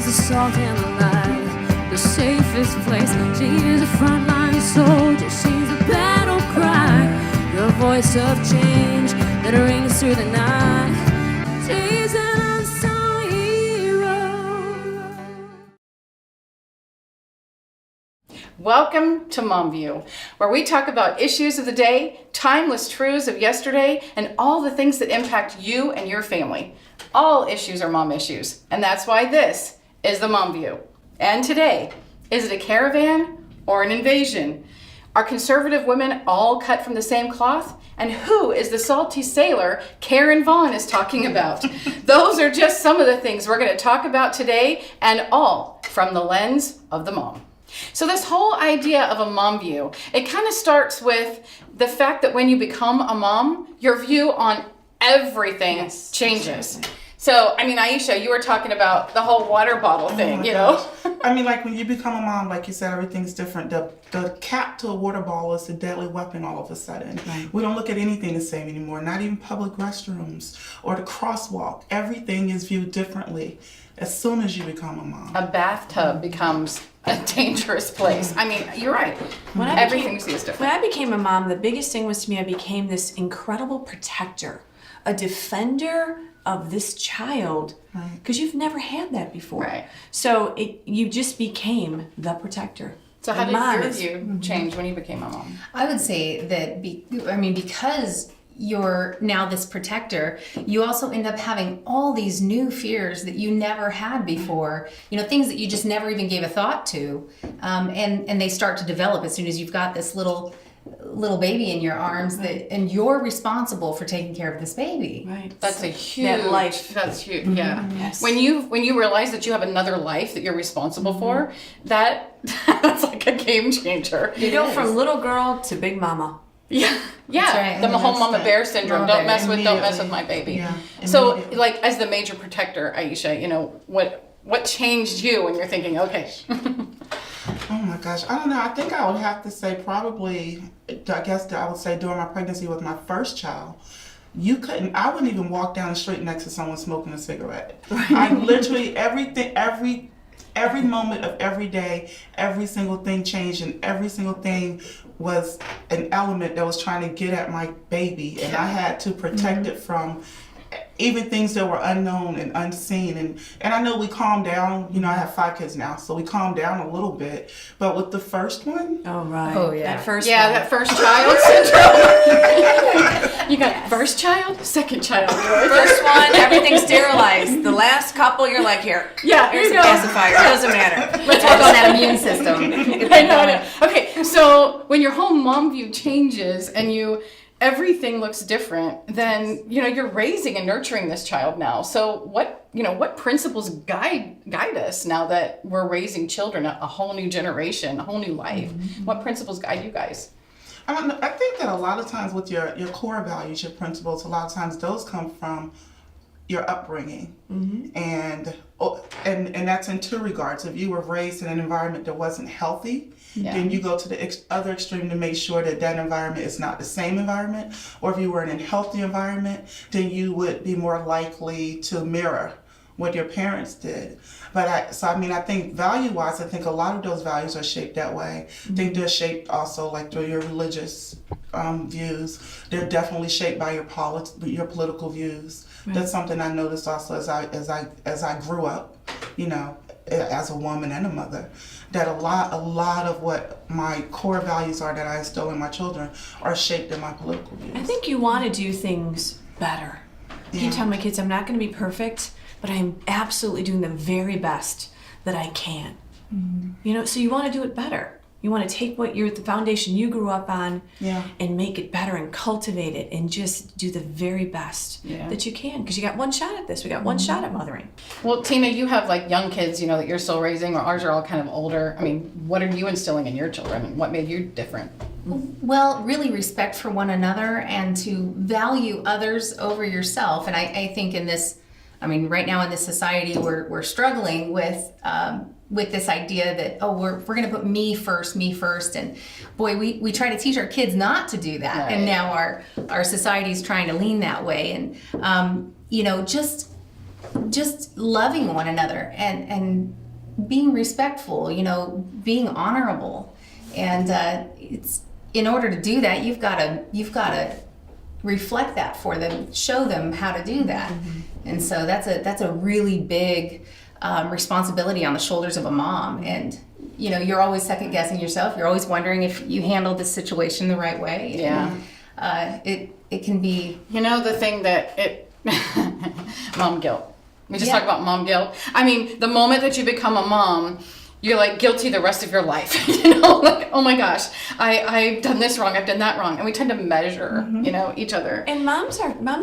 is the salt and the light, the safest place. She is a frontline soldier, she's a battle cry, the voice of change that rings through the night. She's an unsung hero. Welcome to Mom View, where we talk about issues of the day, timeless truths of yesterday, and all the things that impact you and your family. All issues are mom issues, and that's why this is the Mom View. And today, is it a caravan or an invasion? Are conservative women all cut from the same cloth? And who is the salty sailor Karen Vaughn is talking about? Those are just some of the things we're going to talk about today, and all from the lens of the mom. So this whole idea of a mom view, it kind of starts with the fact that when you become a mom, your view on everything changes. Exactly. So, I mean, Aisha, you were talking about the whole water bottle thing, you know? I mean, like when you become a mom, like you said, everything's different. The cap to a water bottle is a deadly weapon all of a sudden. Right. We don't look at anything the same anymore, not even public restrooms or the crosswalk. Everything is viewed differently as soon as you become a mom. A bathtub becomes a dangerous place. I mean, you're right. Everything is different. When I became a mom, the biggest thing was to me, I became this incredible protector, a defender of this child, because you've never had that before. Right. So you just became the protector. So how did your view change when you became a mom? I would say that, because you're now this protector, you also end up having all these new fears that you never had before, things that you just never even gave a thought to. And they start to develop as soon as you've got this little baby in your arms, and you're responsible for taking care of this baby. Right. That's a huge life. That's huge. Mm-hmm. Yeah. Yes. When you realize that you have another life that you're responsible for, that's like a game changer. You go from little girl to big mama. Yeah. Yeah. Right. The whole mama bear syndrome. Don't mess with my baby. Yeah. So, like, as the major protector, Aisha, what changed you when you're thinking, okay. Oh my gosh, I don't know. I think I would have to say probably, I would say during my pregnancy with my first child, I wouldn't even walk down the street next to someone smoking a cigarette. I literally, every moment of every day, every single thing changed, and every single thing was an element that was trying to get at my baby, and I had to protect it from even things that were unknown and unseen. And I know we calmed down. I have 5 kids now, so we calmed down a little bit. But with the first one... Oh, right. Oh, yeah. That first child syndrome. You got first child, second child. First one, everything's sterilized. The last couple, you're like, here's a pacifier. It doesn't matter. Let's work on that immune system. I know. Okay, so when your whole mom view changes and everything looks different, then you're raising and nurturing this child now. So what principles guide us now that we're raising children, a whole new generation, a whole new life? Mm-hmm. What principles guide you guys? I don't know. I think that a lot of times with your core values, your principles, a lot of times those come from your upbringing. Mm-hmm. And that's in 2 regards. If you were raised in an environment that wasn't healthy, then you go to the other extreme to make sure that environment is not the same environment. Or if you were in a healthy environment, then you would be more likely to mirror what your parents did. But I think value-wise, I think a lot of those values are shaped that way. Mm-hmm. I think they're shaped also like through your religious views. They're definitely shaped by your political views. Right. That's something I noticed also as I grew up, as a woman and a mother, that a lot of what my core values are that I instill in my children are shaped in my political views. I think you want to do things better. I keep telling my kids, I'm not going to be perfect, but I'm absolutely doing the very best that I can. Mm-hmm. So you want to do it better. You want to take the foundation you grew up on and make it better and cultivate it and just do the very best that you can, because you got one shot at this. We got one shot at mothering. Well, Tina, you have like young kids, that you're still raising, or ours are all kind of older. I mean, what are you instilling in your children, and what made you different? Well, really respect for one another and to value others over yourself. And I think in this, right now in this society, we're struggling with this idea that, we're going to put me first, and boy, we try to teach our kids not to do that. Right. And now our society is trying to lean that way. And, just just loving one another and being respectful, being honorable. And it's in order to do that, you've got to reflect that for them, show them how to do that. And so that's a really big responsibility on the shoulders of a mom. And you're always second guessing yourself. You're always wondering if you handled this situation the right way. Yeah. It can be. The thing that mom guilt. We just Yeah. talk about mom guilt. I mean, the moment that you become a mom, you're like guilty the rest of your life. Like, oh my gosh, I've done this wrong, I've done that wrong, and we tend to measure, each other. And moms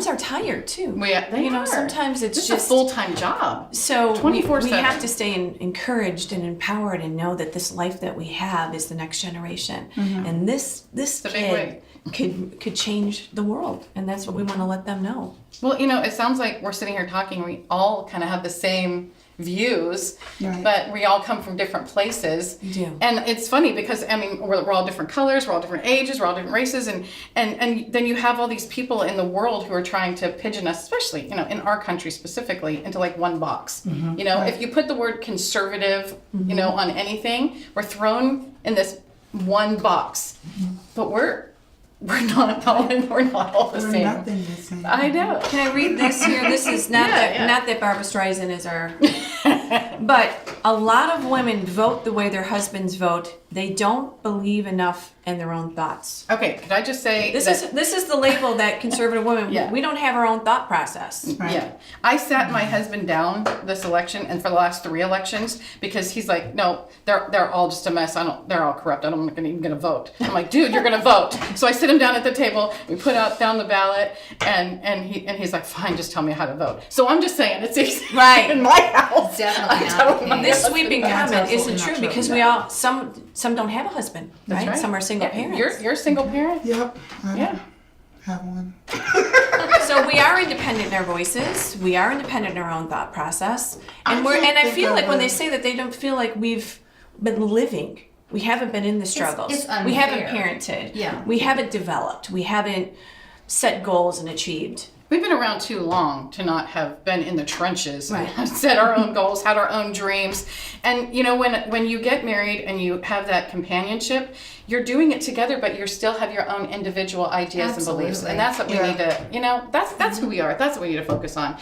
are tired too. They are. Sometimes it's This is just a full-time job. So we 24/7. have to stay encouraged and empowered and know that this life that we have is the next generation, and this a big way. kid could change the world, and that's what we want to let them know. Well, it sounds like we're sitting here talking. We all kind of have the same views, Right. but we all come from different places. We do. And it's funny because we're all different colors, we're all different ages, we're all different races, and then you have all these people in the world who are trying to pigeon us, especially in our country specifically, into like one box. If you put the word conservative, on anything, we're thrown in this one box. But we're not all the We're same. nothing the same. I know. Can I read this here? This is not not that Barbara Streisand is our, but a lot of women vote the way their husbands vote. They don't believe enough in their own thoughts. Okay, could I just say This that, is the label that conservative women. Yeah. We don't have our own thought process. Right. yeah. I sat my husband down this election and for the last 3 elections because he's like, no, they're all just a mess. They're all corrupt. I'm not even gonna vote. I'm like, dude, you're gonna vote. So I sit him down at the table. We put down the ballot, and he's like, fine, just tell me how to vote. So I'm just saying it's easy Right. in my house. Definitely I not don't okay. know. This sweeping That's comment absolutely isn't not true true. because we all some don't have a husband, That's right? right. Some are single Yeah, parents. You're a single parent? Yep. I Yeah. have one. So we are independent in our voices. We are independent in our own thought process, and I can't I think feel of like when a- they say that they don't feel like we've been living. We haven't been in the struggles. it's we haven't unfair. parented. Yeah. We haven't developed. We haven't set goals and achieved. We've been around too long to not have been in the trenches, Right. set our own goals, had our own dreams. And when you get married and you have that companionship, you're doing it together, but you still have your own individual ideas and beliefs. Absolutely. And that's what we need to, that's who we are. That's what we need to focus on.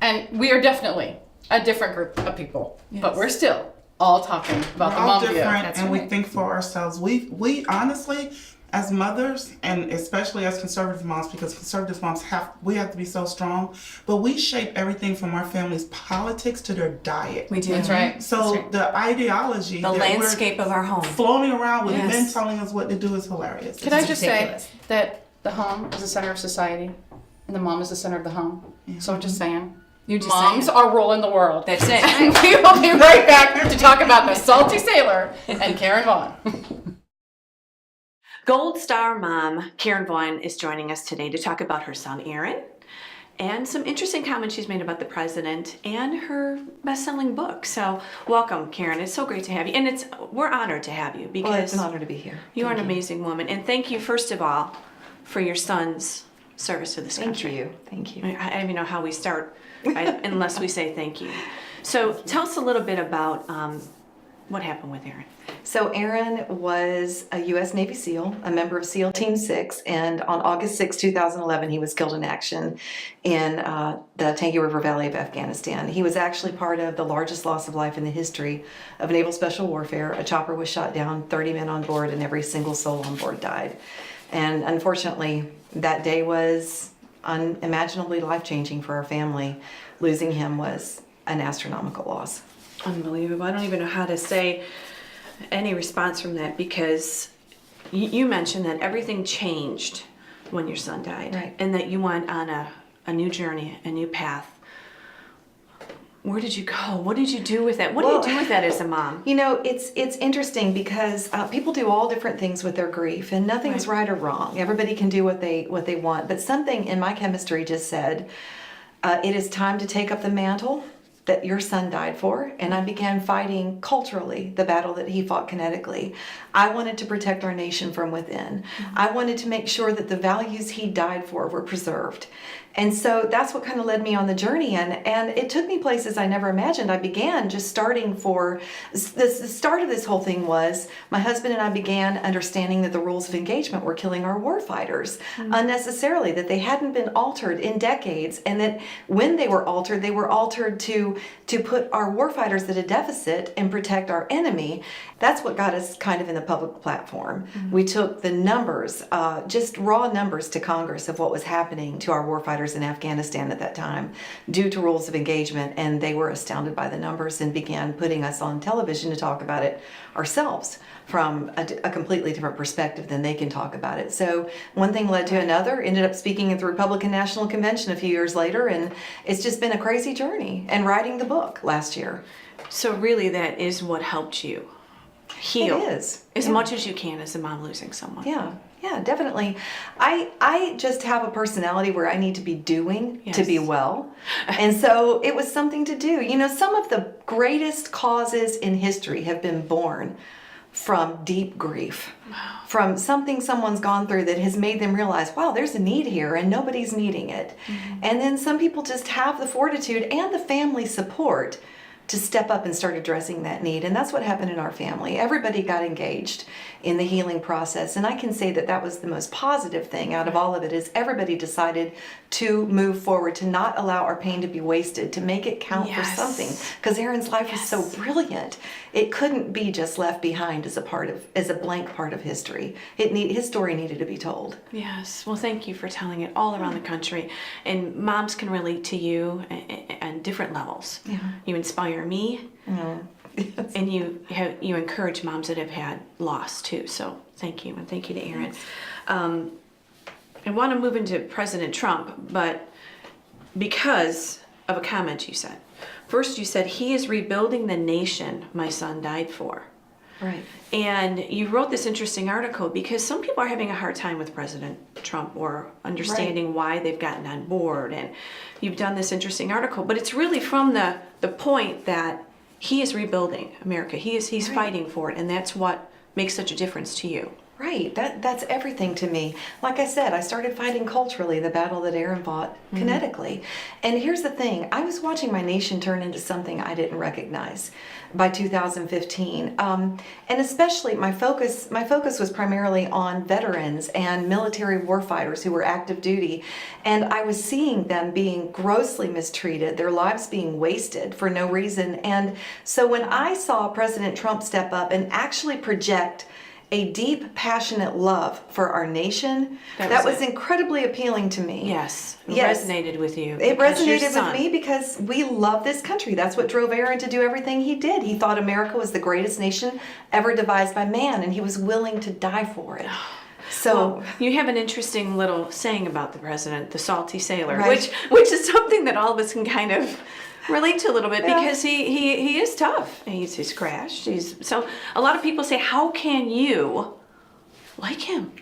And we are definitely a different group of people, but we're still all talking about We're the all mom view. different, That's and right. we think for ourselves. We honestly, as mothers, and especially as conservative moms, because conservative moms have to be so strong. But we shape everything from our family's politics to their diet. We do. That's right. So the ideology, The that landscape of our home. we're floating around with Yes. men telling us what to do is hilarious. Can I just ridiculous. say that the home is the center of society and the mom is the center of the home? So I'm just saying. You're just Moms saying. are ruling the world. That's it. And we will be right back to talk about the salty sailor and Karen Vaughn. Gold Star mom Karen Vaughn is joining us today to talk about her son Aaron and some interesting comments she's made about the president and her best-selling book. So welcome, Karen. It's so great to have you, and we're honored to have you because Well, it's an honor to be here. you are an amazing woman, and thank you first of all for your son's service to this Thank country. you. Thank you. I don't even know how we start unless we say thank you. So tell us a little bit about what happened with Aaron. So Aaron was a U.S. Navy SEAL, a member of SEAL Team 6, and on August 6, 2011, he was killed in action in the Tangi River Valley of Afghanistan. He was actually part of the largest loss of life in the history of naval special warfare. A chopper was shot down, 30 men on board, and every single soul on board died. And unfortunately, that day was unimaginably life-changing for our family. Losing him was an astronomical loss. Unbelievable. I don't even know how to say any response from that because you mentioned that everything changed when your son died. Right. And that you went on a new journey, a new path. Where did you go? What did you do with that? What do you do with that as a mom? You know, it's interesting because people do all different things with their grief, and nothing's right or wrong. Everybody can do what they want. But something in my chemistry just said, it is time to take up the mantle that your son died for, and I began fighting culturally the battle that he fought kinetically. I wanted to protect our nation from within. I wanted to make sure that the values he died for were preserved. And so that's what kind of led me on the journey. And it took me places I never imagined. I began just starting for the start of this whole thing was my husband and I began understanding that the rules of engagement were killing our war fighters unnecessarily, that they hadn't been altered in decades, and that when they were altered to put our war fighters at a deficit and protect our enemy. That's what got us kind of in the public platform. We took the numbers, just raw numbers to Congress of what was happening to our war fighters in Afghanistan at that time due to rules of engagement, and they were astounded by the numbers and began putting us on television to talk about it ourselves from a completely different perspective than they can talk about it. So one thing led to another, ended up speaking at the Republican National Convention a few years later, and it's just been a crazy journey, and writing the book last year. So really that is what helped you heal It is. as Yeah. much as you can as a mom losing someone. Yeah, definitely. I just have a personality where I need to be doing to Yes. be well. And so it was something to do. You know, some of the greatest causes in history have been born from deep grief, from something someone's gone through that has made them realize, wow, there's a need here and nobody's meeting it. And then some people just have the fortitude and the family support to step up and start addressing that need. And that's what happened in our family. Everybody got engaged in the healing process. And I can say that that was the most positive thing out of all of it, is everybody decided to move forward, to not allow our pain to be wasted, to make it count for Yes. something. Because Aaron's life was so brilliant. It couldn't be just left behind as a blank part of history. His story needed to be told. Yes. Well, thank you for telling it all around the country. And moms can relate to you on different levels. Yeah. You inspire me, Yes. and you encourage moms that have had loss too. So thank you, and thank you to Aaron. I want to move into President Trump, but because of a comment you said. First, you said, he is rebuilding the nation my son died for. Right. And you wrote this interesting article because some people are having a hard time with President Trump or understanding why they've gotten on board. And you've done this interesting article, but it's really from the point that he is rebuilding America. He's fighting for it, and that's what makes such a difference to you. Right, that's everything to me. Like I said, I started fighting culturally the battle that Aaron fought kinetically. And here's the thing, I was watching my nation turn into something I didn't recognize by 2015. And especially my focus was primarily on veterans and military warfighters who were active duty. And I was seeing them being grossly mistreated, their lives being wasted for no reason. And so when I saw President Trump step up and actually project a deep, passionate love for our nation, that was incredibly appealing to me. Yes, it Yes. resonated with you. It because your resonated son- with me because we love this country. That's what drove Aaron to do everything he did. He thought America was the greatest nation ever devised by man, and he was willing to die for it. So, Well, you have an interesting little saying about the president, the salty sailor, Right. which is something that all of us can kind of relate to a little bit Yeah. because he is tough. He's crashed. So a lot of people say, how can you like him?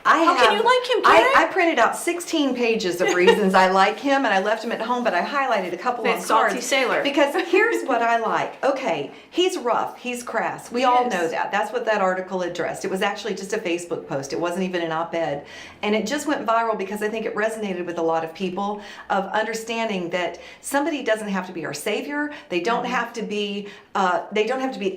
How can you like him, Karen? I printed out 16 pages of reasons I like him, and I left him at home, but I highlighted a couple That on salty cards. sailor. Because here's what I like. Okay, he's rough, he's crass. We all Yes. know that. That's what that article addressed. It was actually just a Facebook post. It wasn't even an op-ed. And it just went viral because I think it resonated with a lot of people of understanding that somebody doesn't have to be our savior. They don't have to be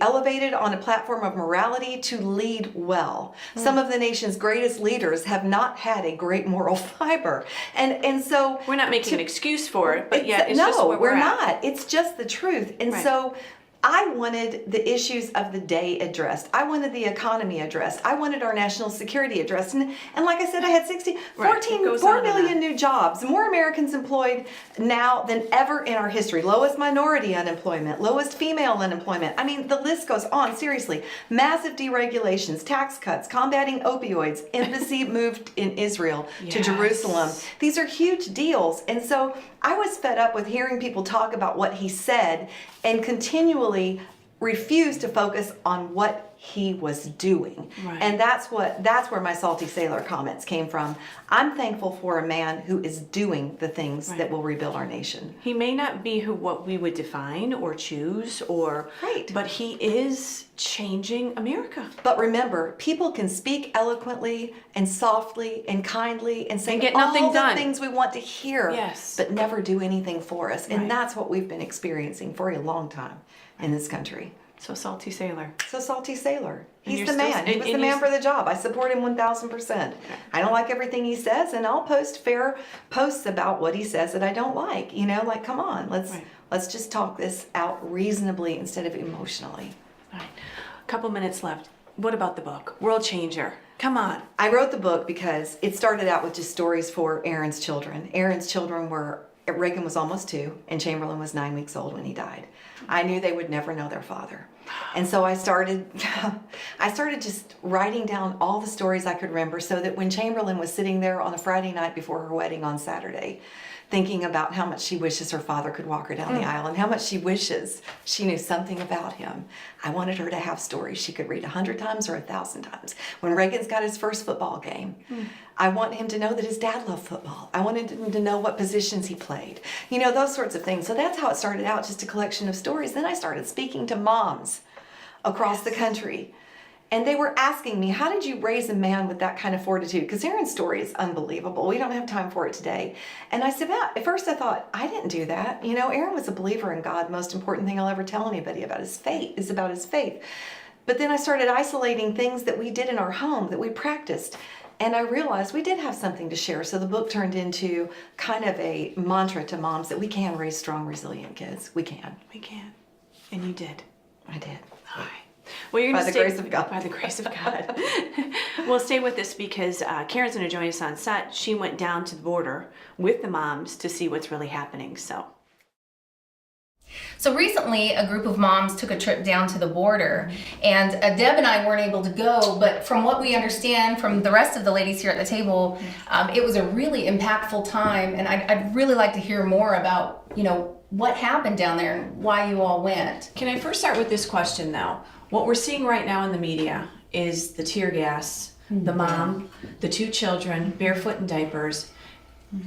elevated on a platform of morality to lead well. Some of the nation's greatest leaders have not had a great moral fiber. And so We're not making an excuse for it, but yet it's no, just where we're at. not. It's just the truth. And Right. so I wanted the issues of the day addressed. I wanted the economy addressed. I wanted our national security addressed. And like I said, I had 4 million new jobs, more Americans employed now than ever in our history. Lowest minority unemployment, lowest female unemployment. I mean, the list goes on, seriously. Massive deregulations, tax cuts, combating opioids, embassy moved in Israel to Yes. Jerusalem. These are huge deals. And so I was fed up with hearing people talk about what he said and continually refuse to focus on what he was doing. Right. And that's where my salty sailor comments came from. I'm thankful for a man who is doing the things that will rebuild our nation. He may not be what we would define or choose Right. but he is changing America. But remember, people can speak eloquently and softly and kindly and say And get nothing all done. the things we want to hear, Yes. but never do anything for us. And Right. that's what we've been experiencing for a long time in this country. So salty sailor. So salty sailor. He's you're the still- man. He and- was and the man you- for the job. I support him 1,000%. I don't like everything he says, and I'll post fair posts about what he says that I don't like. You know, like, come on, let's just talk this out reasonably instead of emotionally. All right. A couple minutes left. What about the book? World Changer. Come on. I wrote the book because it started out with just stories for Aaron's children. Aaron's children Reagan was almost 2 and Chamberlain was 9 weeks old when he died. I knew they would never know their father. And so I started just writing down all the stories I could remember so that when Chamberlain was sitting there on a Friday night before her wedding on Saturday, thinking about how much she wishes her father could walk her down the aisle and how much she wishes she knew something about him. I wanted her to have stories she could read 100 times or 1,000 times. When Reagan's got his first football game, I want him to know that his dad loved football. I wanted him to know what positions he played. You know, those sorts of things. So that's how it started out, just a collection of stories. Then I started speaking to moms across the country. And they were asking me, how did you raise a man with that kind of fortitude? Because Aaron's story is unbelievable. We don't have time for it today. And I said, at first I thought, I didn't do that. You know, Aaron was a believer in God. Most important thing I'll ever tell anybody about his faith is about his faith. But then I started isolating things that we did in our home, that we practiced. And I realized we did have something to share. So the book turned into kind of a mantra to moms that we can raise strong, resilient kids. We can. We can. And you did. I did. All right. Well, you're By gonna the grace of God. By the grace of God. Well, stay with us because Karen's going to join us on set. She went down to the border with the moms to see what's really happening. So recently, a group of moms took a trip down to the border, and Deb and I weren't able to go, but from what we understand from the rest of the ladies here at the table, it was a really impactful time, and I'd really like to hear more about, you know, what happened down there and why you all went. Can I first start with this question, though? What we're seeing right now in the media is the tear gas, the mom, the 2 children, barefoot in diapers.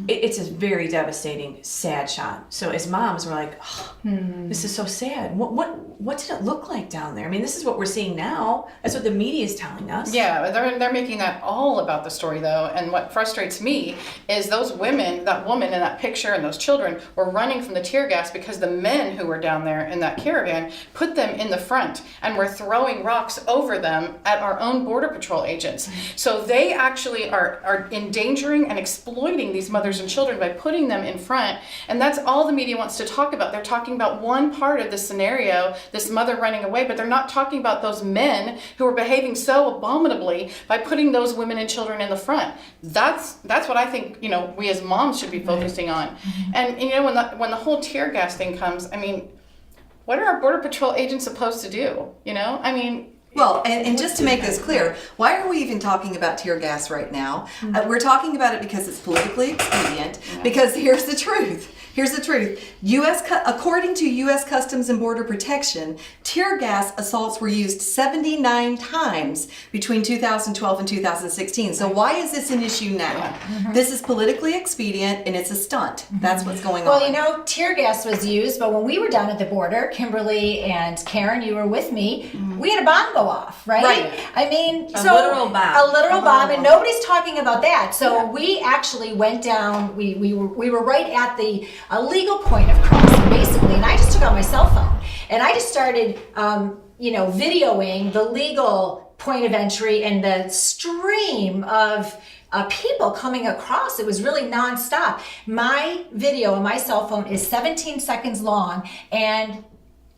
It's a very devastating, sad shot. So as moms, we're like, oh, this is so sad. What did it look like down there? I mean, this is what we're seeing now. That's what the media is telling us. Yeah, they're making that all about the story though, and what frustrates me is those women, that woman in that picture and those children were running from the tear gas because the men who were down there in that caravan put them in the front and were throwing rocks over them at our own Border Patrol agents. So they actually are endangering and exploiting these mothers and children by putting them in front, and that's all the media wants to talk about. They're talking about one part of the scenario, this mother running away, but they're not talking about those men who are behaving so abominably by putting those women and children in the front. That's what I think, you know, we as moms should be focusing on. And you know, when the whole tear gas thing comes, I mean, what are our Border Patrol agents supposed to do? You know, I mean, Well, and just to make this clear, why are we even talking about tear gas right now? We're talking about it because it's politically expedient, because here's the truth. Here's the truth. According to U.S. Customs and Border Protection, tear gas assaults were used 79 times between 2012 and 2016. So why is this an issue now? This is politically expedient and it's a stunt. That's what's going on. Well, you know, tear gas was used, but when we were down at the border, Kimberly and Karen, you were with me, we had a bomb go off, right? Right. I mean, A literal bomb. A literal bomb, and nobody's talking about that. So we actually went down, we were right at the legal point of crossing, basically, and I just took out my cell phone, and I just started, videoing the legal point of entry and the stream of people coming across. It was really nonstop. My video on my cell phone is 17 seconds long and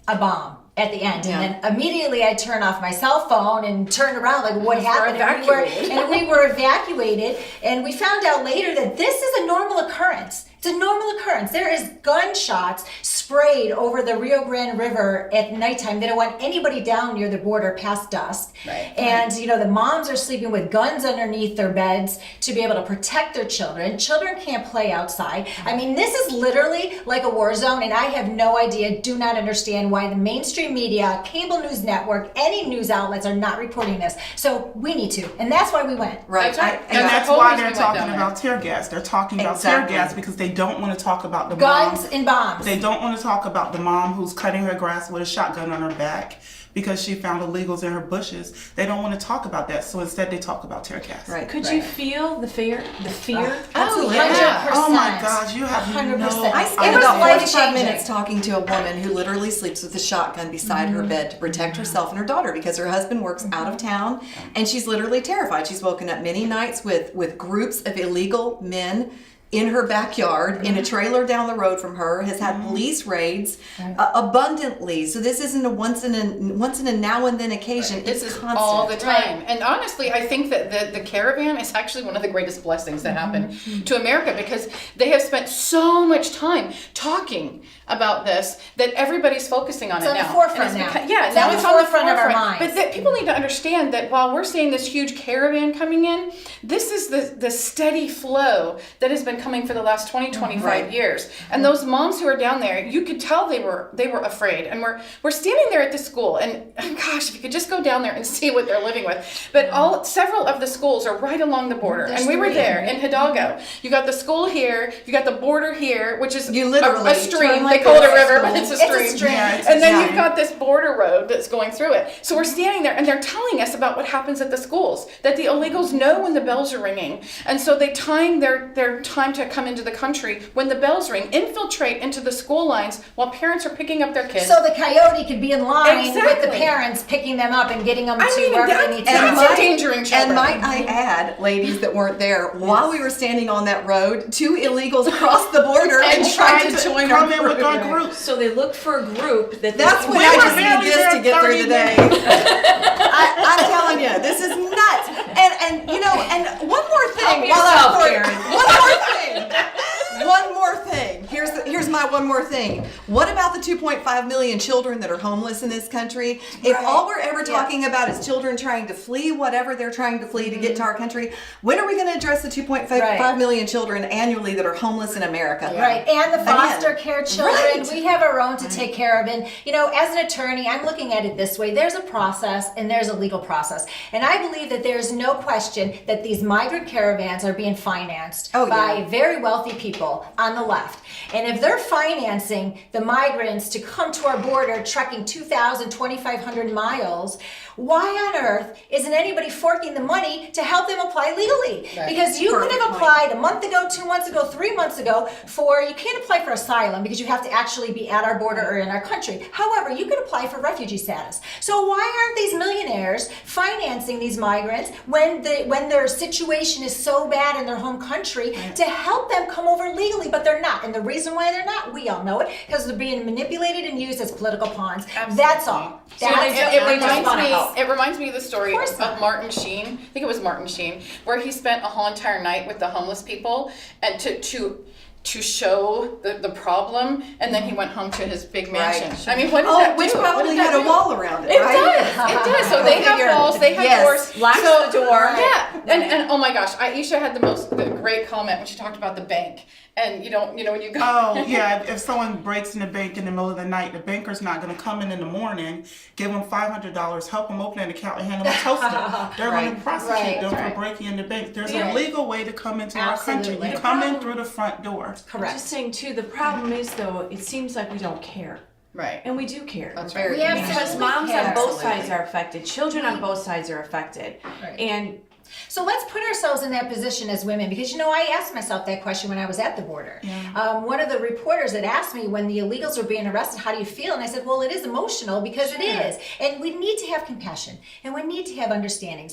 a bomb at the end. And then immediately I turn off my cell phone and turn around like, what happened? And we were evacuated, and we found out later that this is a normal occurrence. It's a normal occurrence. There is gunshots sprayed over the Rio Grande River at nighttime. They don't want anybody down near the border past dusk. Right. And the moms are sleeping with guns underneath their beds to be able to protect their children. Children can't play outside. I mean, this is literally like a war zone, and I have no idea, do not understand why the mainstream media, cable news network, any news outlets are not reporting this. So we need to, and that's why we went. Right. That's right. And that's the whole why reason they're we went talking down there. about tear gas. They're talking about Exactly. tear gas because they don't want to talk about the Guns mom. and bombs. They don't want to talk about the mom who's cutting her grass with a shotgun on her back because she found illegals in her bushes. They don't want to talk about that, so instead they talk about tear gas. Right. Could you feel the fear? The fear? Absolutely. yeah. Oh my God, you have 100%. no. I It spent was about 45 life-changing. minutes talking to a woman who literally sleeps with a shotgun beside her bed to protect herself and her daughter because her husband works out of town and she's literally terrified. She's woken up many nights with groups of illegal men in her backyard, in a trailer down the road from her, has had police raids abundantly. So this isn't a once in a now and then occasion. This It's is constant. all the time. And honestly, I think that the caravan is actually one of the greatest blessings that happened to America because they have spent so much time talking about this that everybody's focusing on It's it on the now. forefront And now. Yeah, It's now on it's the on the forefront of our forefront. minds. But that people need to understand that while we're seeing this huge caravan coming in, this is the steady flow that has been coming for the last 20, 25 years. And those moms who are down there, you could tell they were afraid. And we're standing there at the school, and gosh, if you could just go down there and see what they're living with. But several of the schools are right along the border, and we were there in Hidalgo. You got the school here, you got the border here, which is You literally a stream. turn like They call it a this river, school. but it's a It's a stream. stream. Yeah, it's And then Yeah. you've got this border road that's going through it. So we're standing there, and they're telling us about what happens at the schools, that the illegals know when the bells are ringing. And so they time their time to come into the country when the bells ring, infiltrate into the school lines while parents are picking up their kids. So the coyote could be in line with the Exactly. parents picking them up and getting them I to mean, wherever that- they need to that's go. endangering children. And might I add, ladies that weren't there, while we were standing on that road, 2 illegals crossed the border and tried to join our come in with our group. group. So they look for a group that That's they when We I were just barely need this there to get through 30 the day. I'm telling you, this is nuts. And one more thing. yourself, I'm Karen. One more thing. Here's my one more thing. What about the 2.5 million children that are homeless in this country? If all we're ever talking about is children trying to flee whatever they're trying to flee to get to our country, when are we going to address the 2.5 million children annually that are homeless in America? Right, and the foster care children, Right. we have our own to take care of. And, as an attorney, I'm looking at it this way. There's a process and there's a legal process. And I believe that there's no question that these migrant caravans are being financed by very wealthy people on the left. And if they're financing the migrants to come to our border, trekking 2,000, 2,500 miles, why on earth isn't anybody forking the money to help them apply legally? Right. Because you could Perfect have point. applied a month ago, 2 months ago, 3 months ago you can't apply for asylum because you have to actually be at our border or in our country. However, you could apply for refugee status. So why aren't these millionaires financing these migrants when their situation is so bad in their home country to help them come over legally? But they're not. And the reason why they're not, we all know it, because they're being manipulated and used as political pawns. That's all. So That's it reminds me of the story course of not. Martin Sheen. I think it was Martin Sheen, where he spent a whole entire night with the homeless people and to show the problem, and then he went home to his big mansion. I mean, what did that do? Which What probably did that had a do? wall around it, It right? does. So they have figured. walls, they have Yes. doors. Locks so, the door. Yeah. And oh my gosh, Aisha had the great comment when she talked about the bank. And when you go. Oh, yeah. If someone breaks in the bank in the middle of the night, the banker's not going to come in the morning, give them $500, help them open an account, and hand them a toaster. They're going to prosecute them for breaking in the bank. There's a legal way to come into our country. Absolutely. You come in through the front door. I'm just saying too, the problem is though, it seems like we don't care. Right. And we do care. That's right. We absolutely Because moms care. on both sides are affected, children on both sides are affected. And So let's put ourselves in that position as women, because I asked myself that question when I was at the border. One of the reporters had asked me when the illegals were being arrested, how do you feel? And I said, well, it is emotional because it is. And we need to have compassion and we need to have understanding.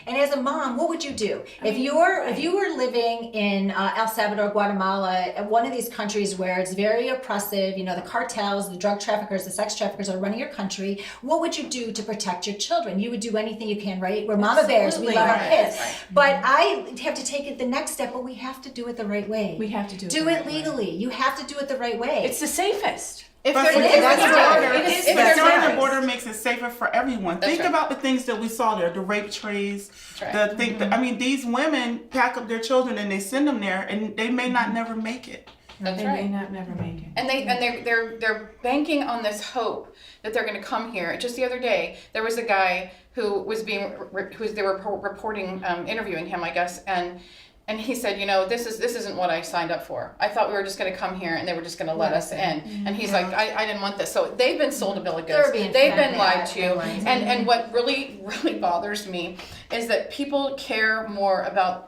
And as a mom, what would you do? If you were living in El Salvador, Guatemala, one of these countries where it's very oppressive, the cartels, the drug traffickers, the sex traffickers are running your country, what would you do to protect your children? You would do anything you can, right? We're mama bears. We Absolutely. we love our Right. kids. But I have to take it the next step, but we have to do it the right way. We have to do it Do the it right way. legally. You have to do it the right way. It's the safest. If But they're securing is, the that's border, right. It is if they're securing the nice. border makes it safer for everyone. Think right. about the things that we saw there, the rape trees, right. the thing. I mean, these women pack up their children and they send them there, and they may not never make it. That's They right. may not never make it. And they're banking on this hope that they're going to come here. Just the other day, there was a guy who was they were reporting, interviewing him, I guess, and he said, this isn't what I signed up for. I thought we were just going to come here and they were just going to let us in. And he's like, I didn't want this. So they've been sold a bill of goods. They're being They've fed been lied that. to. They're lied to. And what really, really bothers me is that people care more about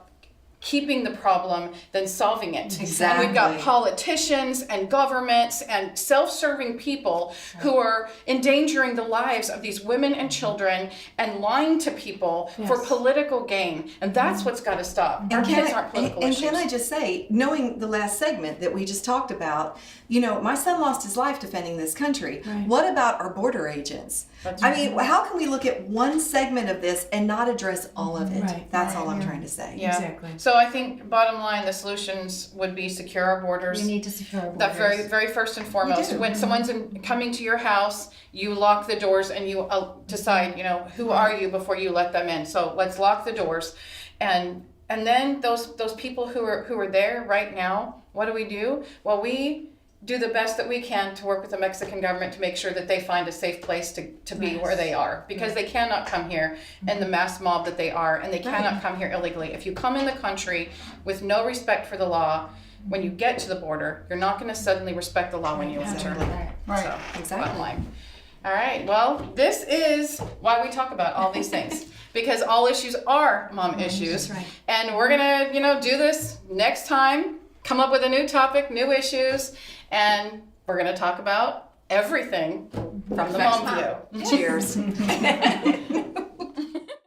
keeping the problem than solving it. And we've got Exactly. politicians and governments and self-serving people who are endangering the lives of these women and children and lying to people for political gain. And that's what's got to stop. Our kids aren't political issues. Can I just say, knowing the last segment that we just talked about, my son lost his life defending this country. Right. What about our border agents? I mean, how can we look at one segment of this and not address all of it? Right. That's all I'm trying to say. Yeah. Exactly. So I think bottom line, the solutions would be secure our borders. we need to secure our borders. That very, very first and foremost. do. When someone's coming to your house, you lock the doors and you decide, who are you before you let them in. So let's lock the doors, and then those people who are there right now, what do? Well, we do the best that we can to work with the Mexican government to make sure that they find a safe place to be where they are, because they cannot come here in the mass mob that they are, and they cannot come here illegally. If you come in the country with no respect for the law, when you get to the border, you're not going to suddenly respect the law when you enter. Right. So, Exactly. bottom line. All right, well, this is why we talk about all these things, because all issues are mom issues. right. And we're going to, do this next time, come up with a new topic, new issues, and we're going to talk about everything from the mom view. Cheers.